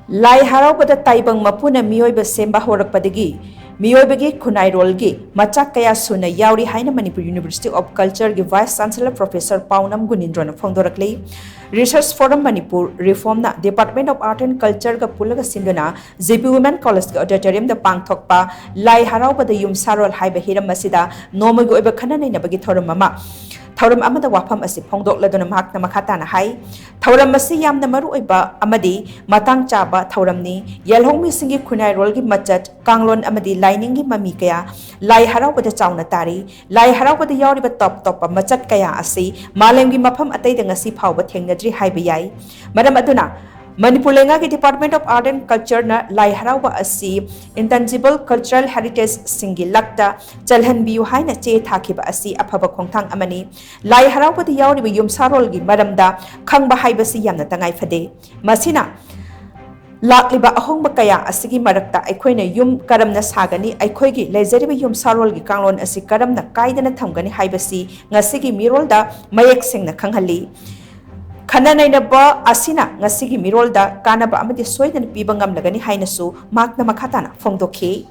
Lai Haraobada Taibang Mapuna Meeoiba Semba Hourakpadagi Meeoibagi Khunairolgi Machak kaya Suna Yaori HAINA Manipur University of Culture gi Vice Chancellor Professor PAONAM GUNINDRO na PHONGDORAKLI Research Forum Manipur Reform na Department of Art and Culture ga pulaga sinduna JP Women College ga auditorium da pangthokpa Lai Haraobada Yumsarol haiba hiram asida noma gi oiba khananai nabagi thorum mama Thauram amada wafam asi phongdokladuna mahakna makhatana hai thauram asi yamna maru oiba amadi matang chaba thauramni yelhongmi singi Khunairolgi Machak kanglon amadi lainingi mami kaya Lai Haraobada chauna tari Lai Haraobada yauriba top Machak kaya asi malemgi mafam atai da ngasi phawba thengnadri haiba yai maram aduna Manipur ki Department of Art and Culture na Lai Haraoba asi intangible cultural heritage singi lakta chalhan biu haina che thakiba asi aphaba khongthang amani Lai Haraoba da yauriba yumsarolgi maramda khangba haibasi yamna tangai phade masina lakliba ahongba kaya asigi marakta aikhoina yum karamna sagani aikhoigi lejariba yumsarolgi kanglon asi karamna kaidana thamgani haibasi ngasigi mirolda mayek singna khanghalli Khananai na ba asina ngasigi mirolda kanaba amati soidan pibangam lagani hainasu makna makhatana phongdokhi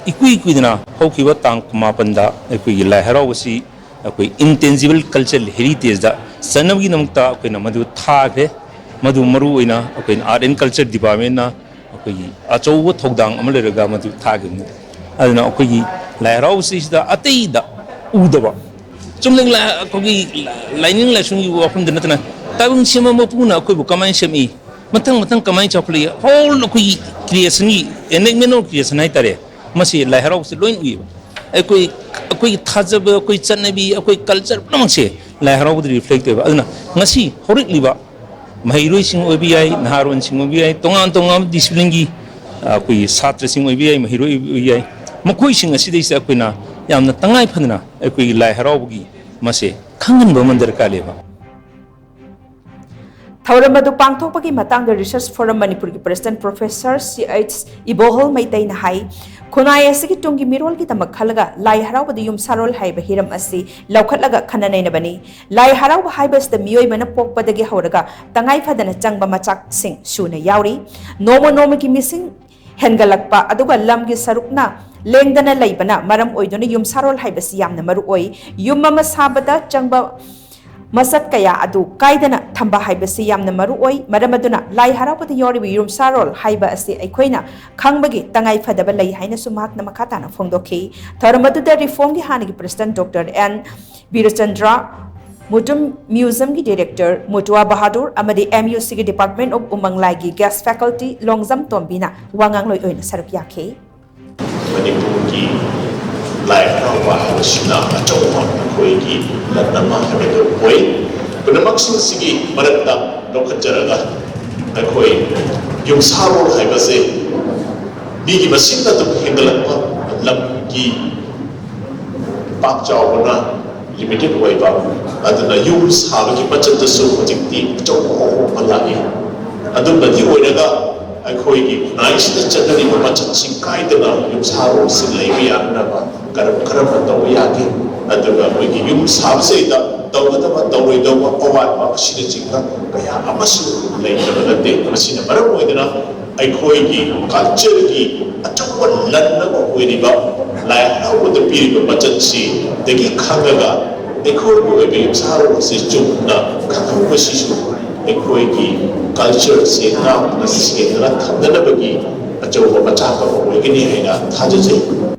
ikui dina hokiwa tang kumapanda ikui Lai Haraobasi ikui intangible cultural heritage da sanamgi namta ikui na madu thagre madu maru ina ikui art and culture department na ikui achowo thodang amaleraga madu thagni aduna ikui Lai Haraobasi da atei da udaba Jumling la kogi lining la sungi wafum de natana tabung sima Mapuna koi bu kamai semi matang kamai chapli whole koi creation ni enigmeno creation ai tare masi Lai Haraobasi loin ui koi thajab koi chanabi koi culture namang se Lai Haraobasi reflect ba aduna ngasi horik liba mahiroi sing obi ai naharon sing obi ai tongam discipline gi koi satra sing obi ai mahiroi obi ai makoi sing asi dei sa koi na yamna tangai phadna ekoi Lai Haraobagi mase khangan ba mandar kaleba Thauramadu pangthokpagi matangda Research Forum Manipur ki President Professor CH Ibohol Maitai na hai khunai asigi tungi mirol ki tamak khalaga Lai Haraobada yumsarol haiba hiram asi laukhatlaga khananai na bani Lai Haraoba haibas da Meeoiba na pokpadagi hauraga tangai phadana changba Machak sing Suna Yaori noma ki missing hengalakpa aduga lamgi sarukna lengdana laibana maram oidona yumsarol haibasi yamna maru oi yumma sabada changba masak kaya adu kaidana thamba haibasi yamna maru oi maramaduna Lai Haraobada yauribi yumsarol haiba asi aikhoina khangbagi tangai phadaba lai haina sumakna makhatana phongdokhi tharamadda reform gi hanigi president Dr. N Birachandra Mutum Museum ki Director Mutua Bahadur amadi MUC ki Department of Umanglai gi Guest Faculty Longzam Tombina wangang loi oina saruk yakhe Manipur ki Lai Haraoba sina achawa koi ki latnama habedo koi penamak sigi marakta lokajaraga koi yumsarol haibase bigi masinda to hengalakpa lam ki pakchawna limited oiba aduna yums habagi budget dasu hojikti achawa malagi aduna di oiraga akhoi gi nice da chadari ma Machak sing kaidana yumsaro sin leibi anaba karam taw yagi aduga moi gi yumsabse da tawdaba tawoi dawa awat ma sida chingka kaya amasu leidaba nate masina maram oidana akhoi gi culture gi achawa lanna ko oiriba Lai Haraobada piriba Machak si degi khagaga akhoi gi yumsaro se chukna khakhu sisu akhoi gi culture se na nasi na thandana bagi achawa Machak ko oigini haina thajase